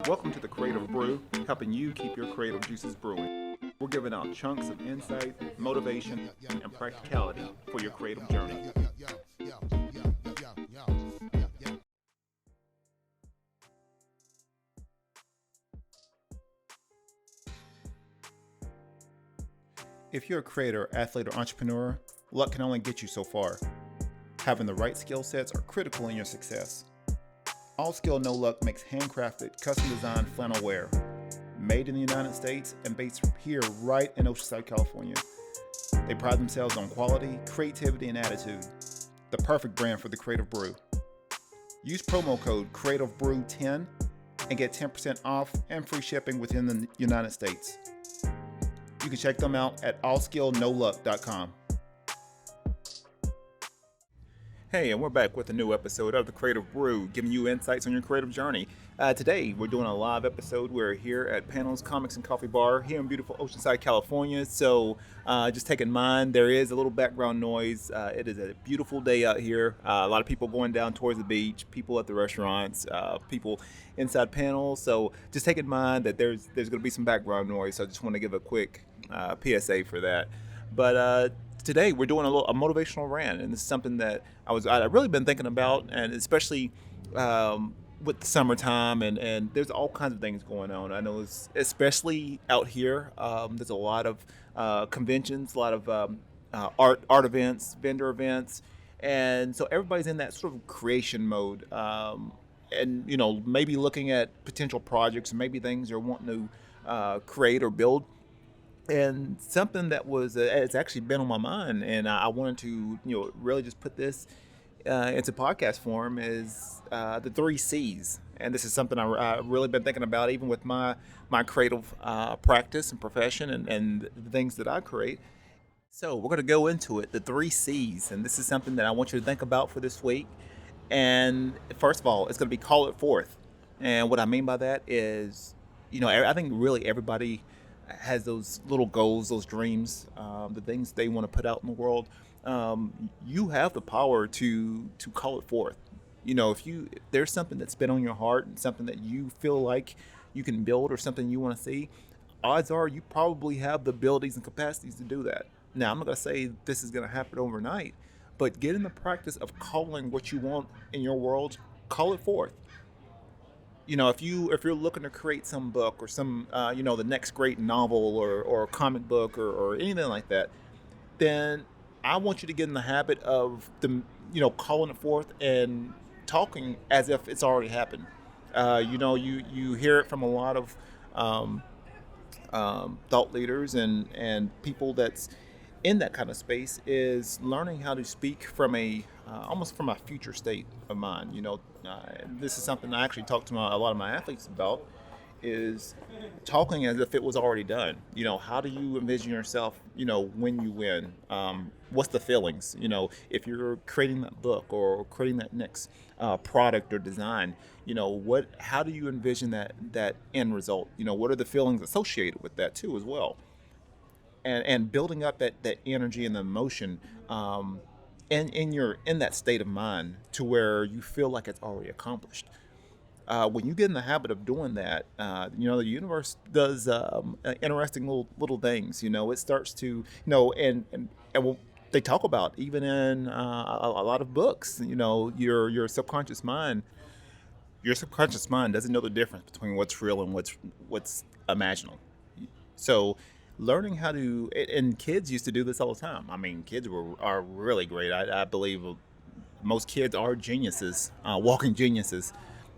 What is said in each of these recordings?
Welcome to the Creative Brew, helping you keep your creative juices brewing. We're giving out chunks of insight, motivation, and practicality for your creative journey. If you're a creator, athlete, or entrepreneur, luck can only get you so far. Having the right skill sets are critical in your success. All Skill No Luck makes handcrafted, custom-designed flannel wear, made in the United States and based here right in Oceanside, California. They pride themselves on quality, creativity, and attitude. The perfect brand for the Creative Brew. Use promo code CreativeBrew10 and get 10% off and free shipping within the United States. You can check them out at allskillnoluck.com. Hey, and we're back with a new episode of the Creative Brew, giving you insights on your creative journey. Today, we're doing a live episode. We're here at Panels Comics and Coffee Bar here in beautiful Oceanside, California. So just take in mind, there is a little background noise. It is a beautiful day out here. A lot of people going down towards the beach, people at the restaurants, people inside panels. So just take in mind that there's going to be some background noise. So I just want to give a quick PSA for that. But today we're doing a motivational rant, and this is something that I've really been thinking about, and especially with the summertime, and there's all kinds of things going on. I know, especially out here, there's a lot of conventions, a lot of art events, vendor events, and so everybody's in that sort of creation mode, and maybe looking at potential projects and maybe things they're wanting to create or build. And something that it's actually been on my mind, and I wanted to really just put this into podcast form, is the 3 C's. And this is something I've really been thinking about, even with my creative practice and profession and the things that I create. So we're going to go into it, the 3 C's, and this is something that I want you to think about for this week. And first of all, it's going to be call it forth. And what I mean by that is, I think really everybody has those little goals, those dreams, the things they want to put out in the world. You have the power to call it forth. If there's something that's been on your heart and something that you feel like you can build or something you want to see, odds are you probably have the abilities and capacities to do that. Now, I'm not going to say this is going to happen overnight, but get in the practice of calling what you want in your world, call it forth. If you're looking to create some book or some, the next great novel or comic book or anything like that, then I want you to get in the habit of calling it forth and talking as if it's already happened. You hear it from a lot of thought leaders and people that's in that kind of space, is learning how to speak from almost from a future state of mind. This is something I actually talk to a lot of my athletes about, is talking as if it was already done. How do you envision yourself, when you win? What's the feelings? If you're creating that book or creating that next product or design, how do you envision that end result? What are the feelings associated with that too as well? And building up that energy and the emotion in that state of mind to where you feel like it's already accomplished. When you get in the habit of doing that, the universe does interesting little things. It starts to, and they talk about even in a lot of books. Your subconscious mind. Your subconscious mind doesn't know the difference between what's real and what's imaginal. So learning how to, and kids used to do this all the time. I mean, kids are really great. I believe most kids are geniuses, walking geniuses.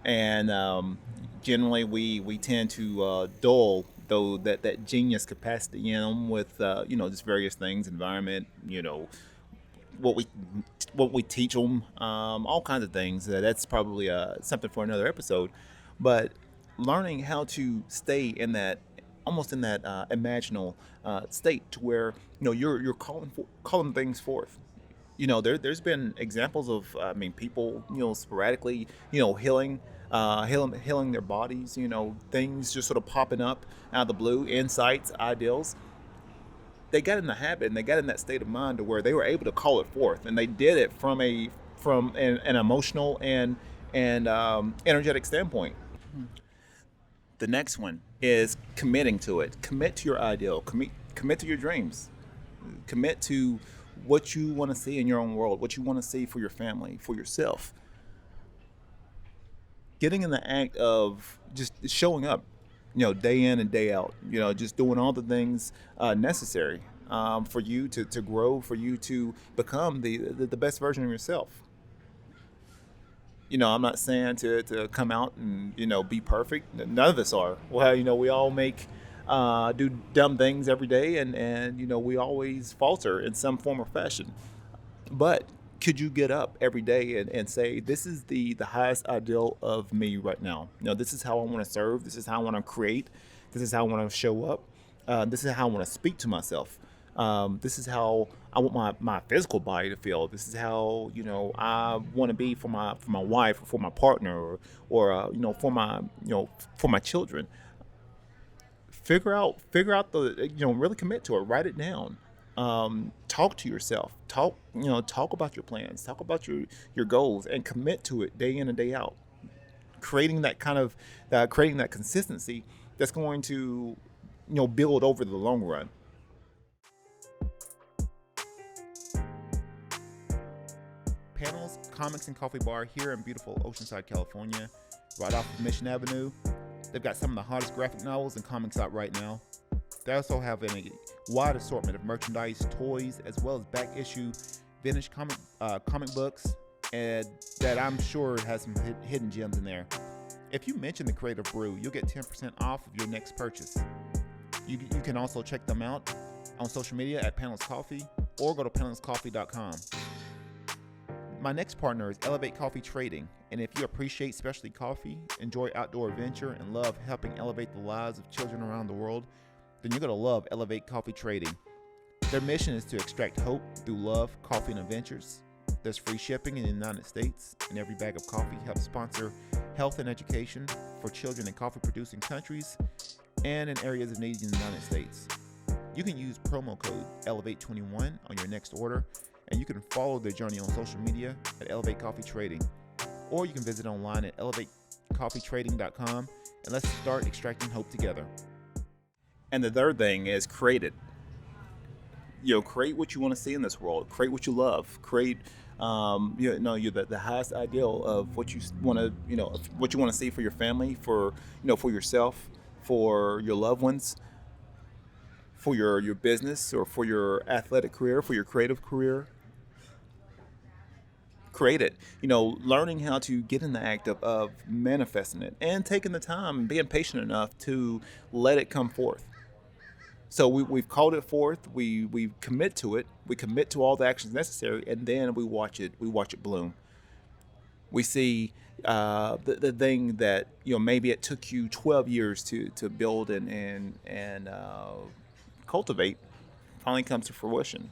And generally we tend to dull that genius capacity in them with just various things, environment, what we teach them, all kinds of things. That's probably something for another episode. But learning how to stay in that, almost in that imaginal state, to where you're calling things forth. There's been examples of people sporadically healing their bodies, things just sort of popping up out of the blue, insights, ideals. They got in the habit and they got in that state of mind to where they were able to call it forth, and they did it from an emotional and energetic standpoint. The next one is committing to it. Commit to your ideal. Commit to your dreams. Commit to what you want to see in your own world, what you want to see for your family, for yourself. Getting in the act of just showing up, day in and day out, just doing all the things necessary for you to grow, for you to become the best version of yourself. I'm not saying to come out and, be perfect. None of us are. Well, we all do dumb things every day, and we always falter in some form or fashion. But could you get up every day and say, this is the highest ideal of me right now? This is how I want to serve. This is how I want to create. This is how I want to show up. This is how I want to speak to myself. This is how I want my physical body to feel. This is how, I want to be for my wife, or for my partner, or for my children. Figure out the, really commit to it. Write it down. Talk to yourself. Talk about your plans. Talk about your goals, and commit to it day in and day out. Creating that consistency that's going to, build over the long run. Panels, Comics and Coffee Bar here in beautiful Oceanside, California, right off of Mission Avenue. They've got some of the hottest graphic novels and comics out right now. They also have a wide assortment of merchandise, toys, as well as back issue vintage comic books, and that I'm sure has some hidden gems in there. If you mention the Creative Brew, you'll get 10% off of your next purchase. You can also check them out on social media at Panels Coffee, or go to panelscoffee.com. My next partner is Elevate Coffee Trading, and if you appreciate specialty coffee, enjoy outdoor adventure, and love helping elevate the lives of children around the world, then you're going to love Elevate Coffee Trading. Their mission is to extract hope through love, coffee, and adventures. There's free shipping in the United States, and every bag of coffee helps sponsor health and education for children in coffee-producing countries and in areas of need in the United States. You can use promo code ELEVATE21 on your next order, and you can follow their journey on social media at Elevate Coffee Trading, or you can visit online at elevatecoffeetrading.com, and let's start extracting hope together. And the third thing is create it. Create what you want to see in this world. Create what you love. Create, you're the highest ideal of what you want to, what you want to see for your family, for yourself, for your loved ones, for your business, or for your athletic career, for your creative career. Create it. Learning how to get in the act of manifesting it, and taking the time and being patient enough to let it come forth. So we've called it forth. We commit to it. We commit to all the actions necessary, and then we watch it bloom. We see the thing that maybe it took you 12 years to build and cultivate finally comes to fruition.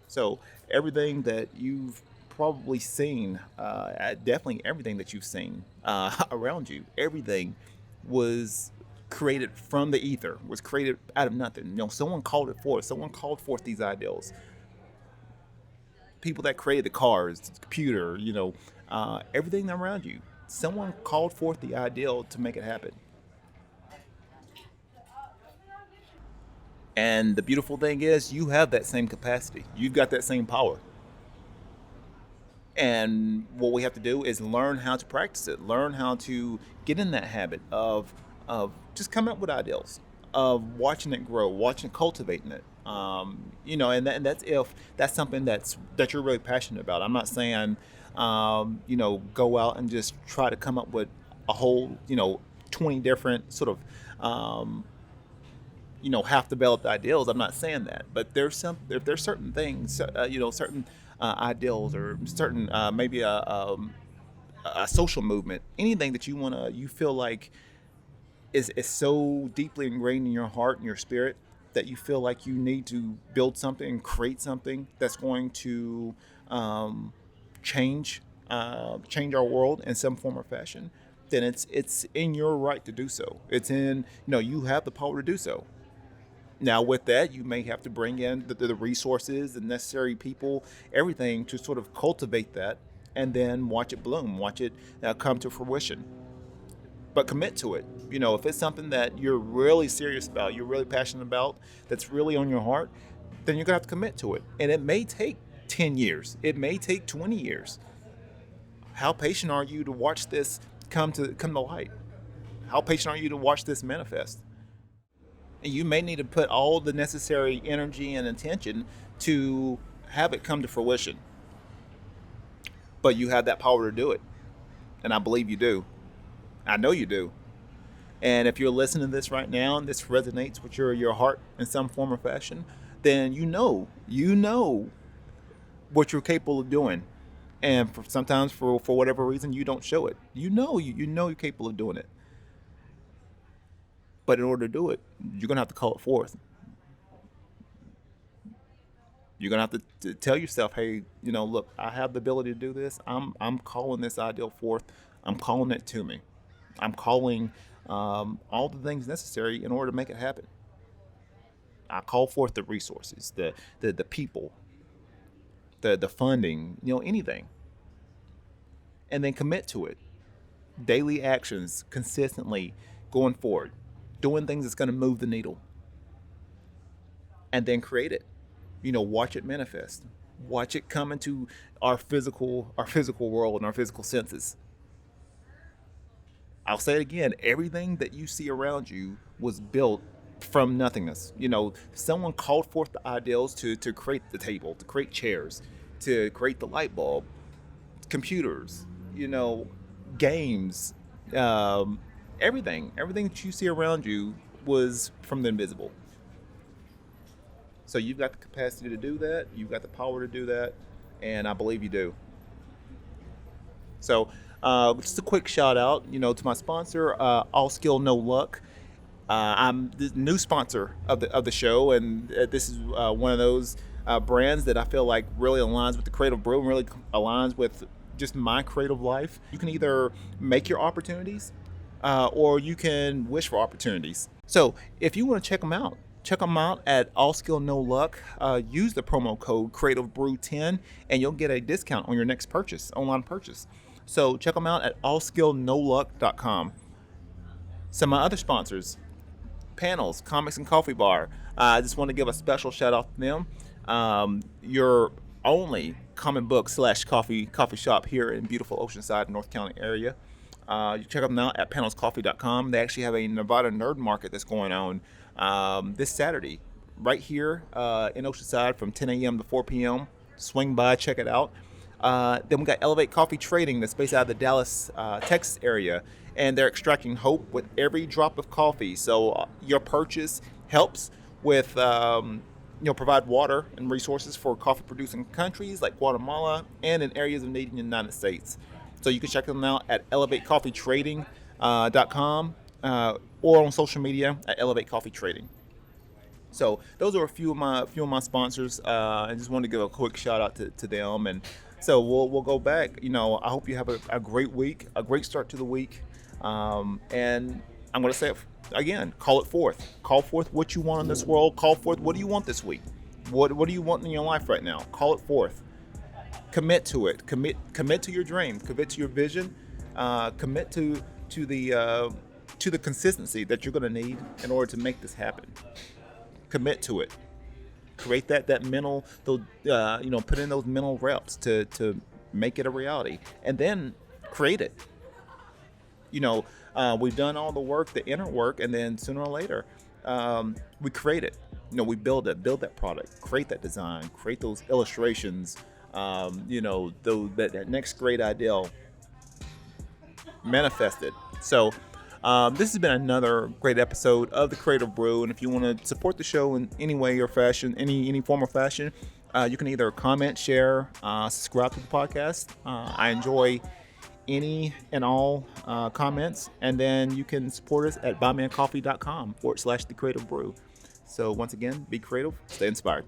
So everything that you've probably seen, definitely everything that you've seen around you, everything was created from the ether, was created out of nothing. Someone called it forth. Someone called forth these ideals. People that created the cars, the computer, everything around you. Someone called forth the ideal to make it happen. And the beautiful thing is, you have that same capacity. You've got that same power. And what we have to do is learn how to practice it. Learn how to get in that habit of just coming up with ideals, of watching it grow, cultivating it. And that's if that's something that you're really passionate about. I'm not saying, go out and just try to come up with a whole, 20 different sort of, half-developed ideals. I'm not saying that, but there's certain things, certain ideals, or certain maybe a social movement, anything that you feel like is so deeply ingrained in your heart and your spirit that you feel like you need to build something and create something that's going to change our world in some form or fashion, then it's in your right to do so. It's in, you have the power to do so. Now, with that, you may have to bring in the resources, the necessary people, everything to sort of cultivate that and then watch it bloom, watch it come to fruition. But commit to it. If it's something that you're really serious about, you're really passionate about, that's really on your heart, then you're gonna have to commit to it. And it may take 10 years, it may take 20 years. How patient are you to watch this come to light? How patient are you to watch this manifest? And you may need to put all the necessary energy and attention to have it come to fruition. But you have that power to do it. And I believe you do. I know you do. And if you're listening to this right now and this resonates with your heart in some form or fashion, then you know what you're capable of doing. And sometimes for whatever reason, you don't show it. You know you're capable of doing it. But in order to do it, you're going to have to call it forth. You're going to have to tell yourself, hey, look, I have the ability to do this. I'm calling this ideal forth. I'm calling it to me. I'm calling all the things necessary in order to make it happen. I call forth the resources, the people, the funding, anything. And then commit to it. Daily actions, consistently going forward, doing things that's going to move the needle. And then create it. Watch it manifest. Watch it come into our physical world and our physical senses. I'll say it again, everything that you see around you was built from nothingness. Someone called forth the ideals to create the table, to create chairs, to create the light bulb, computers, games, everything that you see around you was from the invisible. So you've got the capacity to do that. You've got the power to do that. And I believe you do. So just a quick shout out, to my sponsor, All Skill No Luck. I'm the new sponsor of the show, and this is one of those brands that I feel like really aligns with the Creative Brew and really aligns with just my creative life. You can either make your opportunities or you can wish for opportunities. So if you want to check them out at All Skill No Luck. Use the promo code Creative Brew 10 and you'll get a discount on your next online purchase. So check them out at allskillnoluck.com. Some of my other sponsors, Panels, Comics and Coffee Bar. I just want to give a special shout out to them. Your only comic book / coffee shop here in beautiful Oceanside, North County area. You check them out at panelscoffee.com. They actually have a Nevada Nerd Market that's going on this Saturday right here in Oceanside from 10 a.m. to 4 p.m. Swing by, check it out. Then we got Elevate Coffee Trading that's based out of the Dallas, Texas area, and they're extracting hope with every drop of coffee. So your purchase helps with provide water and resources for coffee producing countries like Guatemala and in areas of need in the United States. So you can check them out at elevatecoffeetrading.com or on social media at Elevate Coffee Trading. So those are a few of my sponsors. I just wanted to give a quick shout out to them. And so we'll go back. I hope you have a great week, a great start to the week. And I'm going to say it again, call it forth. Call forth what you want in this world. Call forth what do you want this week? What do you want in your life right now? Call it forth. Commit to it. Commit to your dream. Commit to your vision. Commit to the consistency that you're going to need in order to make this happen. Commit to it. Create that mental, put in those mental reps to make it a reality, and then create it. We've done all the work, the inner work, and then sooner or later, we create it. We build that product, create that design, create those illustrations. That next great ideal, manifest it. So this has been another great episode of the Creative Brew, and if you want to support the show in any way or fashion, any form or fashion, you can either comment, share, subscribe to the podcast. I enjoy any and all comments, and then you can support us at buymeacoffee.com /the Creative Brew. So once again, be creative, stay inspired.